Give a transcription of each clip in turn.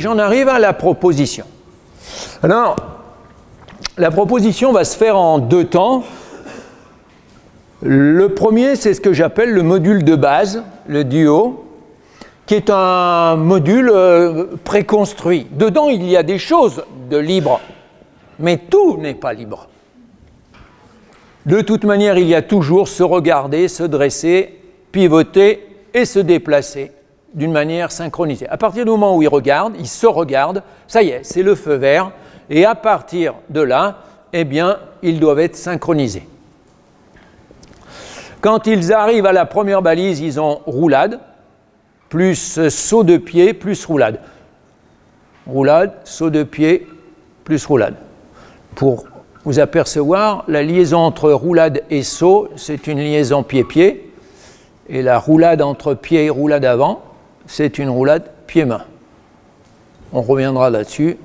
j'en arrive à la proposition. Alors, la proposition va se faire en deux temps. Le premier, c'est ce que j'appelle le module de base, le duo, qui est un module préconstruit. Dedans, il y a des choses de libre, mais tout n'est pas libre. De toute manière, il y a toujours se regarder, se dresser, pivoter et se déplacer d'une manière synchronisée. À partir du moment où il se regarde, ça y est, c'est le feu vert, et à partir de là, eh bien, ils doivent être synchronisés. Quand ils arrivent à la première balise, ils ont roulade, plus saut de pied, plus roulade. Roulade, saut de pied, plus roulade. Pour vous apercevoir, la liaison entre roulade et saut, c'est une liaison pied-pied, et la roulade entre pied et roulade avant, c'est une roulade pied-main. On reviendra là-dessus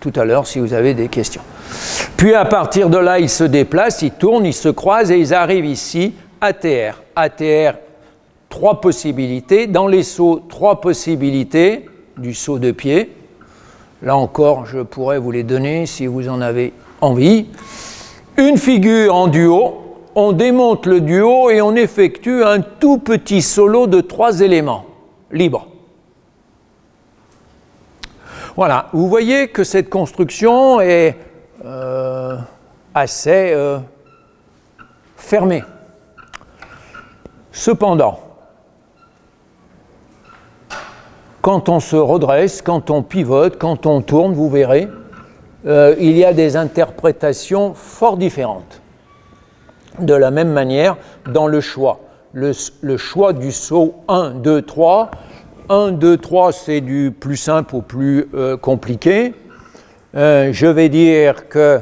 tout à l'heure si vous avez des questions. Puis à partir de là, ils se déplacent, ils tournent, ils se croisent et ils arrivent ici, ATR. ATR, 3 possibilités. Dans les sauts, 3 possibilités du saut de pied. Là encore, je pourrais vous les donner si vous en avez envie. Une figure en duo. On démonte le duo et on effectue un tout petit solo de 3 éléments libres. Voilà, vous voyez que cette construction est assez fermée. Cependant, quand on se redresse, quand on pivote, quand on tourne, vous verrez, il y a des interprétations fort différentes. De la même manière, dans le choix. Le choix du saut 1, 2, 3. 1, 2, 3, c'est du plus simple au plus compliqué. Je vais dire que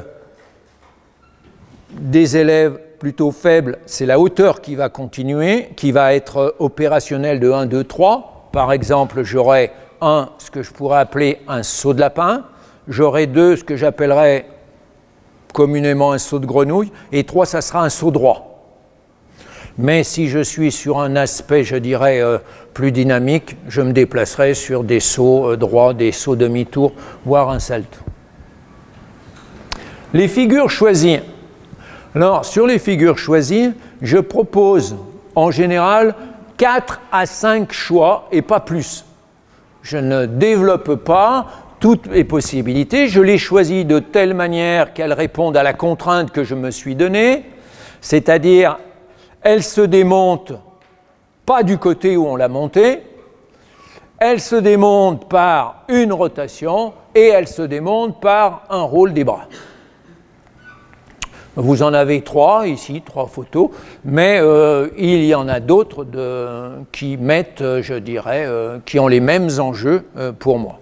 des élèves plutôt faibles, c'est la hauteur qui va continuer, qui va être opérationnelle de 1, 2, 3. Par exemple, j'aurai 1, ce que je pourrais appeler un saut de lapin. J'aurai 2, ce que j'appellerais communément un saut de grenouille. Et 3, ça sera un saut droit. Mais si je suis sur un aspect, je dirais, plus dynamique, je me déplacerai sur des sauts droits, des sauts demi-tour, voire un salto. Les figures choisies. Alors, sur les figures choisies, je propose en général 4 à 5 choix et pas plus. Je ne développe pas toutes les possibilités, je les choisis de telle manière qu'elles répondent à la contrainte que je me suis donnée, c'est-à-dire elles se démontent pas du côté où on l'a montée, elles se démontent par une rotation et elles se démontent par un rôle des bras. Vous en avez 3 ici, 3 photos, mais il y en a d'autres qui mettent, je dirais, qui ont les mêmes enjeux pour moi.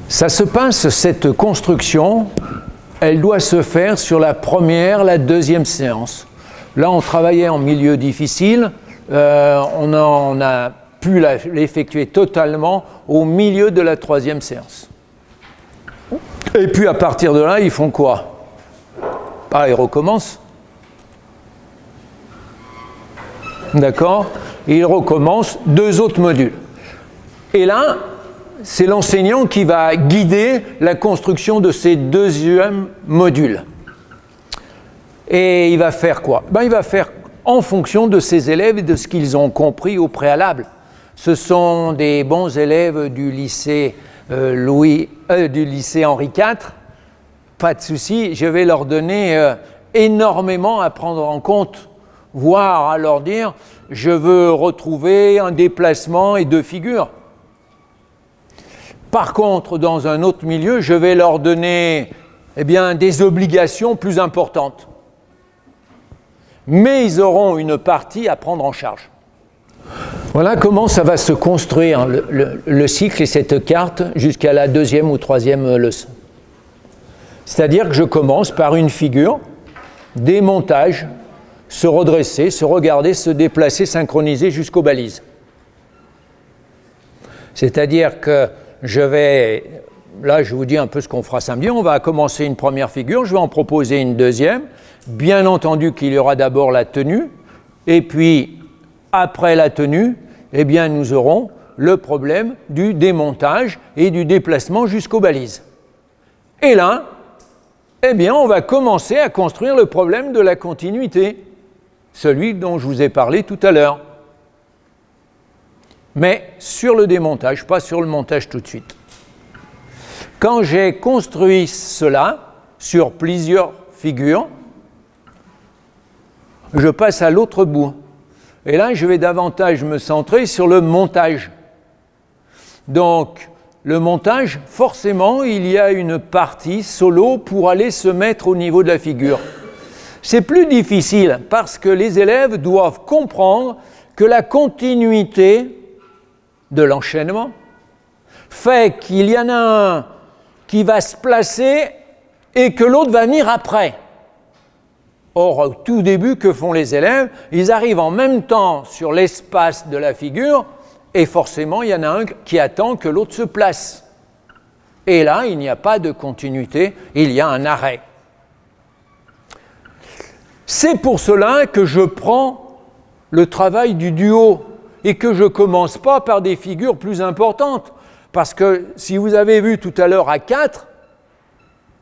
Ça se passe, cette construction, elle doit se faire sur la première, la deuxième séance. Là, on travaillait en milieu difficile, on a pu l'effectuer totalement au milieu de la 3e séance. Et puis à partir de là, ils font quoi ? Ils recommencent. D'accord ? Ils recommencent 2 autres modules. Et là, c'est l'enseignant qui va guider la construction de ces 2e modules. Et il va faire quoi ? Il va faire en fonction de ses élèves et de ce qu'ils ont compris au préalable. Ce sont des bons élèves du lycée, du lycée Henri IV. Pas de souci, je vais leur donner énormément à prendre en compte, voire à leur dire « je veux retrouver un déplacement et 2 figures ». Par contre, dans un autre milieu, je vais leur donner des obligations plus importantes. Mais ils auront une partie à prendre en charge. Voilà comment ça va se construire, le cycle et cette carte jusqu'à la 2e ou 3e leçon. C'est-à-dire que je commence par une figure, démontage, se redresser, se regarder, se déplacer, synchroniser jusqu'aux balises. C'est-à-dire que là je vous dis un peu ce qu'on fera samedi, on va commencer une première figure, je vais en proposer une deuxième, bien entendu qu'il y aura d'abord la tenue, et puis après la tenue, nous aurons le problème du démontage et du déplacement jusqu'aux balises. Et là, eh bien, on va commencer à construire le problème de la continuité, celui dont je vous ai parlé tout à l'heure. Mais sur le démontage, pas sur le montage tout de suite. Quand j'ai construit cela sur plusieurs figures, je passe à l'autre bout. Et là, je vais davantage me centrer sur le montage. Donc, le montage, forcément, il y a une partie solo pour aller se mettre au niveau de la figure. C'est plus difficile parce que les élèves doivent comprendre que la continuité de l'enchaînement fait qu'il y en a un qui va se placer et que l'autre va venir après. Or, au tout début, que font les élèves? Ils arrivent en même temps sur l'espace de la figure et forcément, il y en a un qui attend que l'autre se place. Et là, il n'y a pas de continuité, il y a un arrêt. C'est pour cela que je prends le travail du duo et que je ne commence pas par des figures plus importantes. Parce que si vous avez vu tout à l'heure à 4,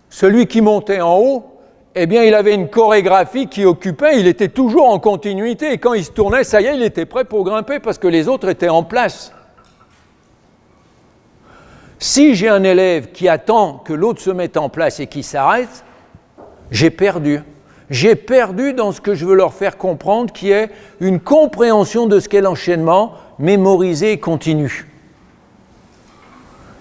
celui qui montait en haut, eh bien il avait une chorégraphie qui occupait, il était toujours en continuité et quand il se tournait, ça y est, il était prêt pour grimper parce que les autres étaient en place. Si j'ai un élève qui attend que l'autre se mette en place et qui s'arrête, j'ai perdu. J'ai perdu dans ce que je veux leur faire comprendre, qui est une compréhension de ce qu'est l'enchaînement, mémorisé et continu.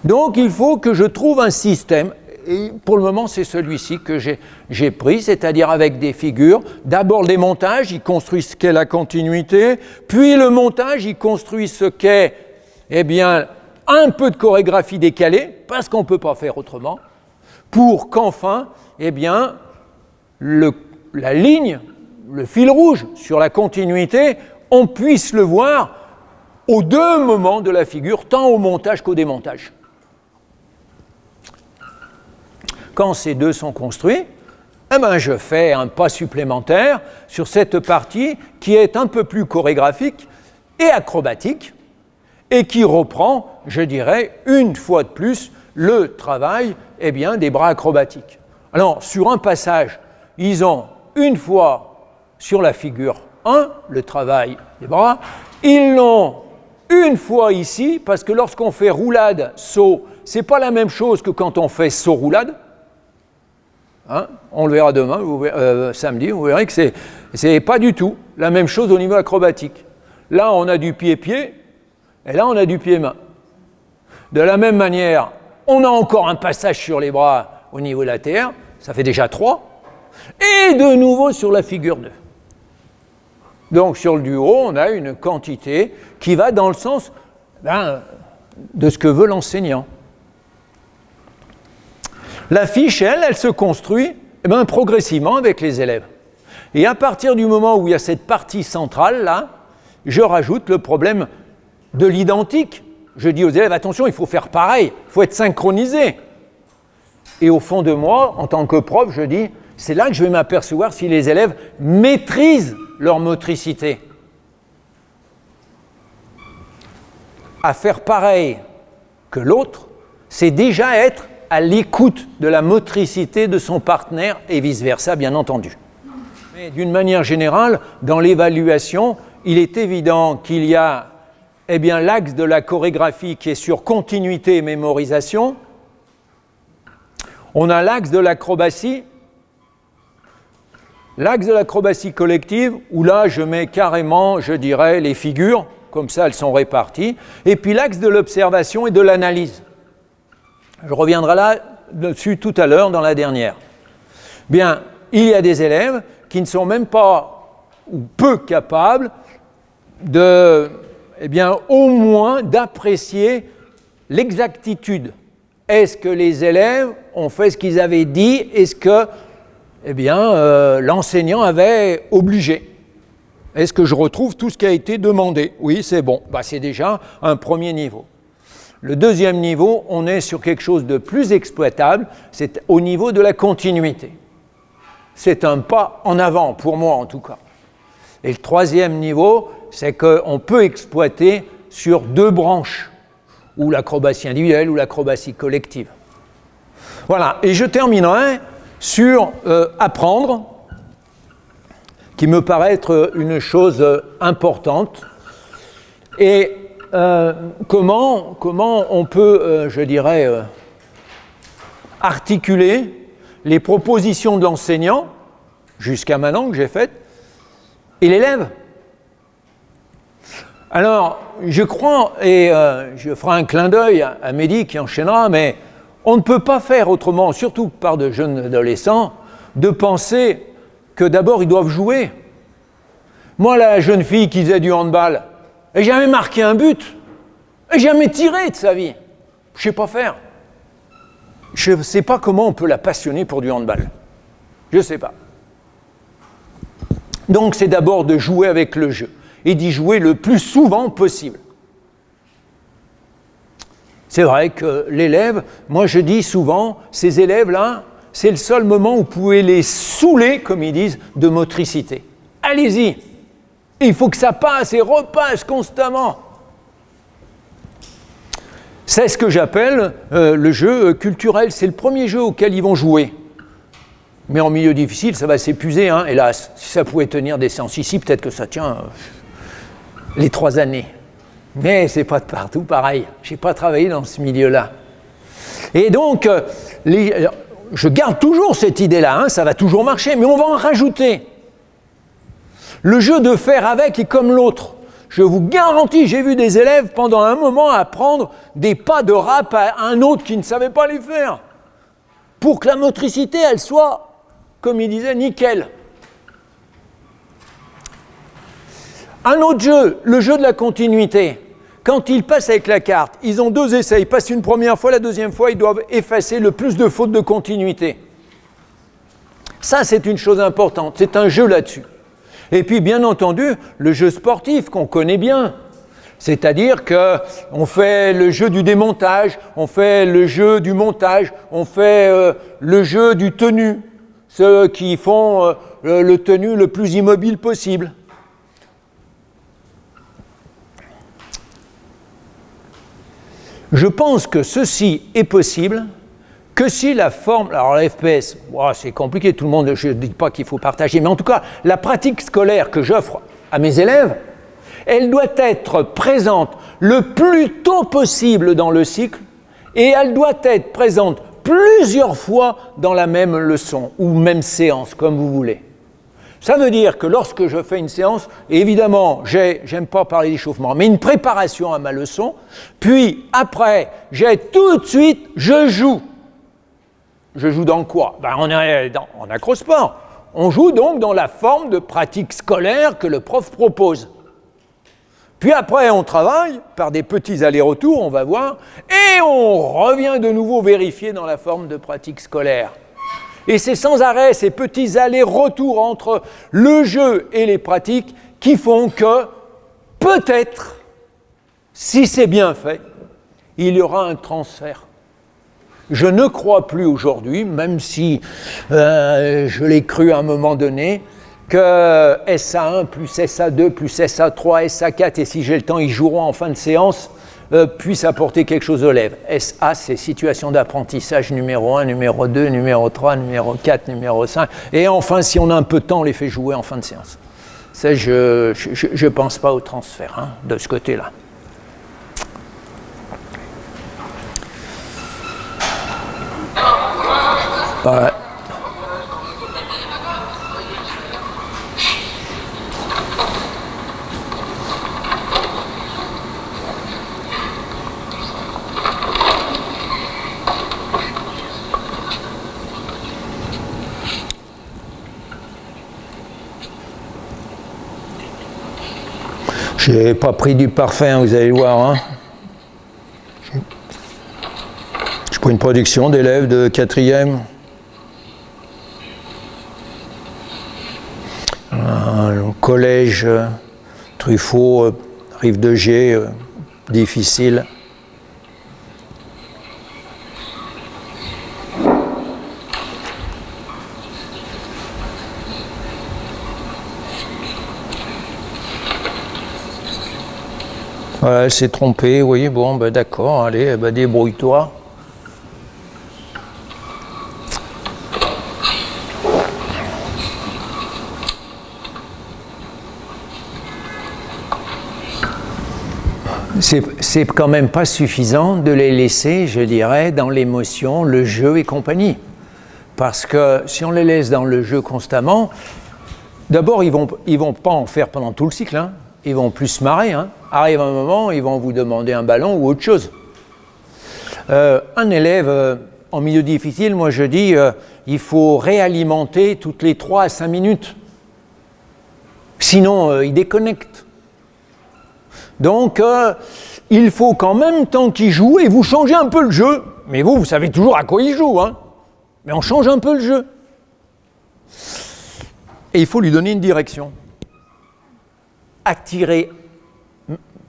Donc il faut que je trouve un système, et pour le moment c'est celui-ci que j'ai pris, c'est-à-dire avec des figures. D'abord le démontage, il construit ce qu'est la continuité, puis le montage, il construit ce qu'est, eh bien, un peu de chorégraphie décalée, parce qu'on ne peut pas faire autrement, pour qu'enfin, eh bien, la ligne, le fil rouge sur la continuité, on puisse le voir aux deux moments de la figure, tant au montage qu'au démontage. Quand ces deux sont construits, eh ben, je fais un pas supplémentaire sur cette partie qui est un peu plus chorégraphique et acrobatique et qui reprend, je dirais, une fois de plus, le travail eh bien, des bras acrobatiques. Alors, sur un passage, ils ont une fois sur la figure 1, le travail des bras, ils l'ont une fois ici, parce que lorsqu'on fait roulade, saut, ce n'est pas la même chose que quand on fait saut-roulade. Hein, on le verra demain, samedi, vous verrez que c'est pas du tout la même chose au niveau acrobatique. Là, on a du pied-pied, et là, on a du pied-main. De la même manière, on a encore un passage sur les bras au niveau de la terre, ça fait déjà 3, et de nouveau sur la figure 2. Donc, sur le duo, on a une quantité qui va dans le sens de ce que veut l'enseignant. La fiche, elle se construit progressivement avec les élèves. Et à partir du moment où il y a cette partie centrale, là, je rajoute le problème de l'identique. Je dis aux élèves, attention, il faut faire pareil, il faut être synchronisé. Et au fond de moi, en tant que prof, je dis, c'est là que je vais m'apercevoir si les élèves maîtrisent leur motricité. À faire pareil que l'autre, c'est déjà être à l'écoute de la motricité de son partenaire et vice-versa, bien entendu. Mais d'une manière générale, dans l'évaluation, il est évident qu'il y a l'axe de la chorégraphie qui est sur continuité et mémorisation. On a l'axe de l'acrobatie. L'axe de l'acrobatie collective, où là, je mets carrément, je dirais, les figures, comme ça, elles sont réparties. Et puis l'axe de l'observation et de l'analyse. Je reviendrai là-dessus tout à l'heure dans la dernière. Bien, il y a des élèves qui ne sont même pas ou peu capables de, au moins d'apprécier l'exactitude. Est-ce que les élèves ont fait ce qu'ils avaient dit? Est-ce que l'enseignant avait obligé? Est-ce que je retrouve tout ce qui a été demandé? Oui, c'est bon. C'est déjà un premier niveau. Le deuxième niveau, on est sur quelque chose de plus exploitable, c'est au niveau de la continuité. C'est un pas en avant, pour moi en tout cas. Et le troisième niveau, c'est qu'on peut exploiter sur 2 branches, ou l'acrobatie individuelle ou l'acrobatie collective. Voilà, et je terminerai sur apprendre, qui me paraît être une chose importante, et comment on peut, je dirais, articuler les propositions de l'enseignant, jusqu'à maintenant que j'ai faites, et l'élève. Alors, je crois, et je ferai un clin d'œil à Mehdi qui enchaînera, mais on ne peut pas faire autrement, surtout par de jeunes adolescents, de penser que d'abord ils doivent jouer. Moi, la jeune fille qui faisait du handball, elle n'a jamais marqué un but, elle n'a jamais tiré de sa vie. Je ne sais pas faire. Je ne sais pas comment on peut la passionner pour du handball. Je ne sais pas. Donc, c'est d'abord de jouer avec le jeu et d'y jouer le plus souvent possible. C'est vrai que l'élève, moi je dis souvent, ces élèves-là, c'est le seul moment où vous pouvez les saouler, comme ils disent, de motricité. Allez-y, il faut que ça passe et repasse constamment. C'est ce que j'appelle le jeu culturel, c'est le premier jeu auquel ils vont jouer. Mais en milieu difficile, ça va s'épuiser, hein, hélas. Si ça pouvait tenir des séances ici, peut-être que ça tient les 3 années. Mais c'est pas de partout pareil. Je n'ai pas travaillé dans ce milieu-là. Et donc, je garde toujours cette idée-là, hein, ça va toujours marcher, mais on va en rajouter. Le jeu de faire avec est comme l'autre. Je vous garantis, j'ai vu des élèves pendant un moment apprendre des pas de rap à un autre qui ne savait pas les faire. Pour que la motricité, elle soit, comme il disait, nickel. Un autre jeu, le jeu de la continuité. Quand ils passent avec la carte, ils ont 2 essais. Ils passent une première fois, la deuxième fois, ils doivent effacer le plus de fautes de continuité. Ça, c'est une chose importante. C'est un jeu là-dessus. Et puis, bien entendu, le jeu sportif qu'on connaît bien. C'est-à-dire qu'on fait le jeu du démontage, on fait le jeu du montage, on fait le jeu du tenu. Ceux qui font le tenu le plus immobile possible. Je pense que ceci est possible que si la forme, alors la FPS, wow, c'est compliqué, tout le monde, je ne dis pas qu'il faut partager, mais en tout cas, la pratique scolaire que j'offre à mes élèves, elle doit être présente le plus tôt possible dans le cycle et elle doit être présente plusieurs fois dans la même leçon ou même séance, comme vous voulez. Ça veut dire que lorsque je fais une séance, évidemment, j'aime pas parler d'échauffement, mais une préparation à ma leçon, puis après, tout de suite, je joue. Je joue dans quoi ? On est en acrosport. On joue donc dans la forme de pratique scolaire que le prof propose. Puis après, on travaille par des petits allers-retours, on va voir, et on revient de nouveau vérifier dans la forme de pratique scolaire. Et c'est sans arrêt ces petits allers-retours entre le jeu et les pratiques qui font que, peut-être, si c'est bien fait, il y aura un transfert. Je ne crois plus aujourd'hui, même si je l'ai cru à un moment donné, que SA1 plus SA2 plus SA3, SA4, et si j'ai le temps, ils joueront en fin de séance, puissent apporter quelque chose aux élèves. SA, c'est situation d'apprentissage numéro 1, numéro 2, numéro 3, numéro 4, numéro 5. Et enfin, si on a un peu de temps, on les fait jouer en fin de séance. Ça, je ne pense pas au transfert hein, de ce côté-là. Ouais. J'ai pas pris du parfait, hein, vous allez le voir. Hein. Je prends une production d'élèves de 4e. Collège, Truffaut, Rive de Gier, difficile. Voilà, elle s'est trompée, oui, bon, ben d'accord, allez, ben débrouille-toi. C'est quand même pas suffisant de les laisser, je dirais, dans l'émotion, le jeu et compagnie. Parce que si on les laisse dans le jeu constamment, d'abord, ils vont pas en faire pendant tout le cycle, hein. Ils vont plus se marrer, hein. Arrive un moment, ils vont vous demander un ballon ou autre chose. Un élève en milieu difficile, moi je dis, il faut réalimenter toutes les 3 à 5 minutes. Sinon, il déconnecte. Donc, il faut qu'en même temps qu'il joue, et vous changez un peu le jeu, mais vous savez toujours à quoi il joue, hein. Mais on change un peu le jeu. Et il faut lui donner une direction. Attirer.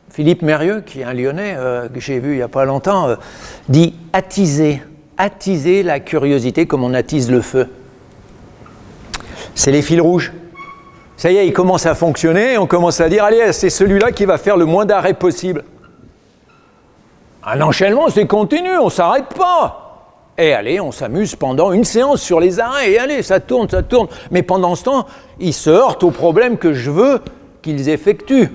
Philippe Mérieux, qui est un Lyonnais, que j'ai vu il n'y a pas longtemps, dit attiser la curiosité comme on attise le feu. C'est les fils rouges. Ça y est, il commence à fonctionner, on commence à dire, allez, c'est celui-là qui va faire le moins d'arrêts possible. Un enchaînement, c'est continu, on ne s'arrête pas. Et allez, on s'amuse pendant une séance sur les arrêts, et allez, ça tourne. Mais pendant ce temps, ils se heurtent au problème que je veux qu'ils effectuent.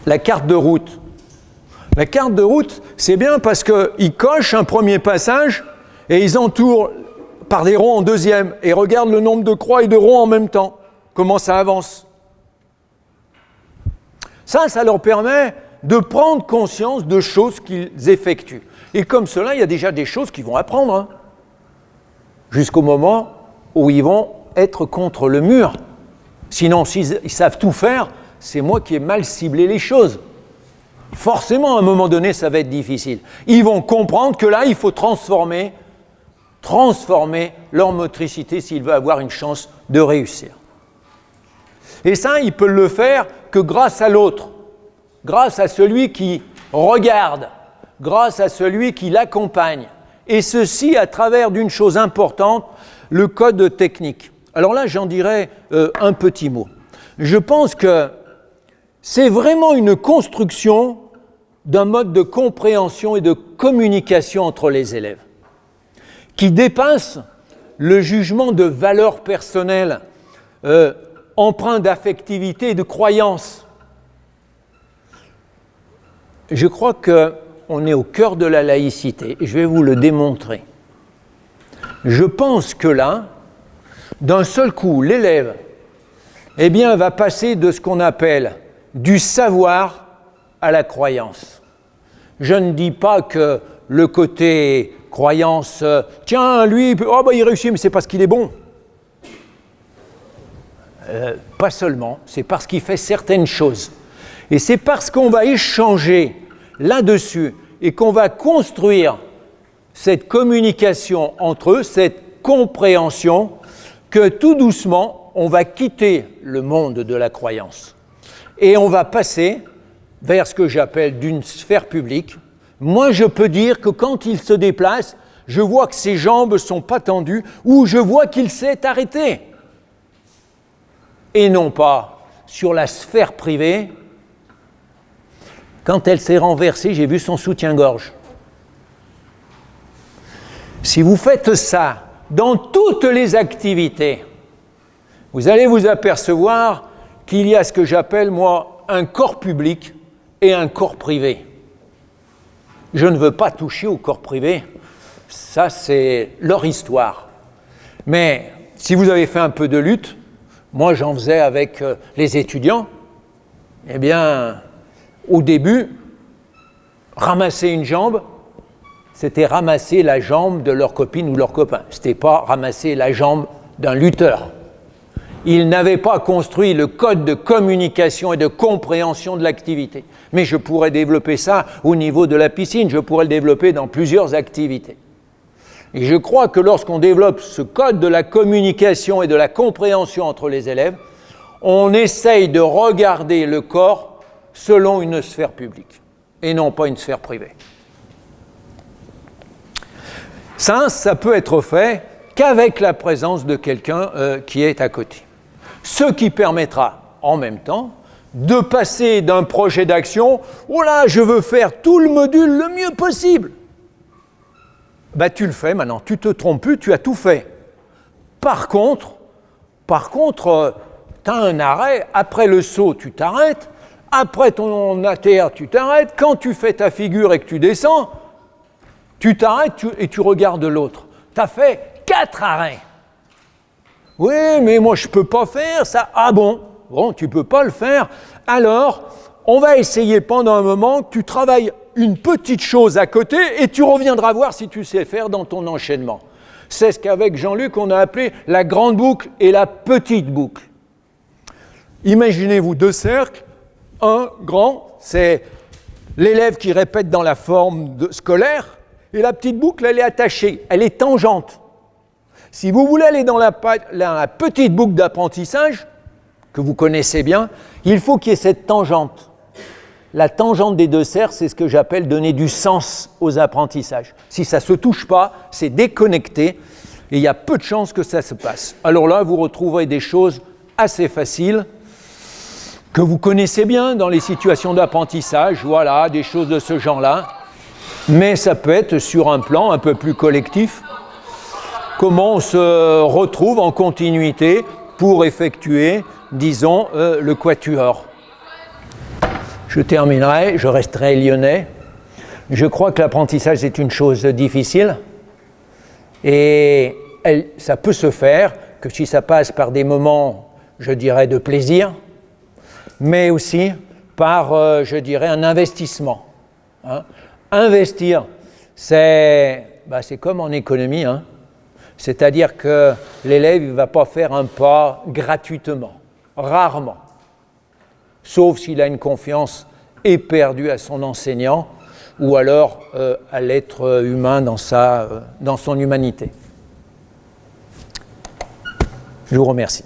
La carte de route. La carte de route, c'est bien parce qu'ils cochent un premier passage et ils entourent par des ronds en deuxième et regardent le nombre de croix et de ronds en même temps, comment ça avance. Ça leur permet de prendre conscience de choses qu'ils effectuent. Et comme cela, il y a déjà des choses qu'ils vont apprendre, hein, jusqu'au moment où ils vont être contre le mur. Sinon, s'ils savent tout faire, c'est moi qui ai mal ciblé les choses. Forcément, à un moment donné, ça va être difficile. Ils vont comprendre que là, il faut transformer leur motricité s'ils veulent avoir une chance de réussir. Et ça, ils peuvent le faire que grâce à l'autre, grâce à celui qui regarde, grâce à celui qui l'accompagne. Et ceci à travers d'une chose importante, le code technique. Alors là, j'en dirais un petit mot. Je pense que c'est vraiment une construction d'un mode de compréhension et de communication entre les élèves qui dépasse le jugement de valeur personnelle, empreint d'affectivité et de croyance. Je crois qu'on est au cœur de la laïcité, et je vais vous le démontrer. Je pense que là, d'un seul coup, l'élève va passer de ce qu'on appelle du savoir à la croyance. Je ne dis pas que le côté croyance, tiens, lui, il réussit, mais c'est parce qu'il est bon. Pas seulement, c'est parce qu'il fait certaines choses. Et c'est parce qu'on va échanger là-dessus et qu'on va construire cette communication entre eux, cette compréhension, que tout doucement, on va quitter le monde de la croyance. Et on va passer vers ce que j'appelle d'une sphère publique. Moi, je peux dire que quand il se déplace, je vois que ses jambes ne sont pas tendues ou je vois qu'il s'est arrêté. Et non pas sur la sphère privée. Quand elle s'est renversée, j'ai vu son soutien-gorge. Si vous faites ça dans toutes les activités, vous allez vous apercevoir qu'il y a ce que j'appelle, moi, un corps public et un corps privé. Je ne veux pas toucher au corps privé, ça c'est leur histoire. Mais si vous avez fait un peu de lutte, moi j'en faisais avec les étudiants, au début, ramasser une jambe, c'était ramasser la jambe de leur copine ou leur copain. Ce n'était pas ramasser la jambe d'un lutteur. Ils n'avaient pas construit le code de communication et de compréhension de l'activité. Mais je pourrais développer ça au niveau de la piscine, je pourrais le développer dans plusieurs activités. Et je crois que lorsqu'on développe ce code de la communication et de la compréhension entre les élèves, on essaye de regarder le corps selon une sphère publique et non pas une sphère privée. Ça peut être fait qu'avec la présence de quelqu'un qui est à côté. Ce qui permettra, en même temps, de passer d'un projet d'action, oh là, je veux faire tout le module le mieux possible. Ben, tu le fais maintenant, tu te trompes plus, tu as tout fait. Par contre, tu as un arrêt, après le saut, tu t'arrêtes, après ton ATR, tu t'arrêtes, quand tu fais ta figure et que tu descends, tu t'arrêtes et tu regardes l'autre. Tu as fait 4 arrêts. Oui, mais moi je ne peux pas faire ça. Ah bon? Bon, tu ne peux pas le faire. Alors, on va essayer pendant un moment, tu travailles une petite chose à côté et tu reviendras voir si tu sais faire dans ton enchaînement. C'est ce qu'avec Jean-Luc, on a appelé la grande boucle et la petite boucle. Imaginez-vous 2 cercles. Un grand, c'est l'élève qui répète dans la forme scolaire, et la petite boucle, elle est attachée, elle est tangente. Si vous voulez aller dans la petite boucle d'apprentissage, que vous connaissez bien, il faut qu'il y ait cette tangente. La tangente des 2 cercles, c'est ce que j'appelle donner du sens aux apprentissages. Si ça ne se touche pas, c'est déconnecté, et il y a peu de chances que ça se passe. Alors là, vous retrouverez des choses assez faciles, que vous connaissez bien dans les situations d'apprentissage, voilà, des choses de ce genre-là. Mais ça peut être sur un plan un peu plus collectif. Comment on se retrouve en continuité pour effectuer, disons, le quatuor. Je terminerai, je resterai lyonnais. Je crois que l'apprentissage est une chose difficile et ça peut se faire que si ça passe par des moments, je dirais, de plaisir, mais aussi par, je dirais, un investissement. Hein. Investir, c'est comme en économie, hein. C'est-à-dire que l'élève ne va pas faire un pas gratuitement, rarement, sauf s'il a une confiance éperdue à son enseignant ou alors à l'être humain dans son humanité. Je vous remercie.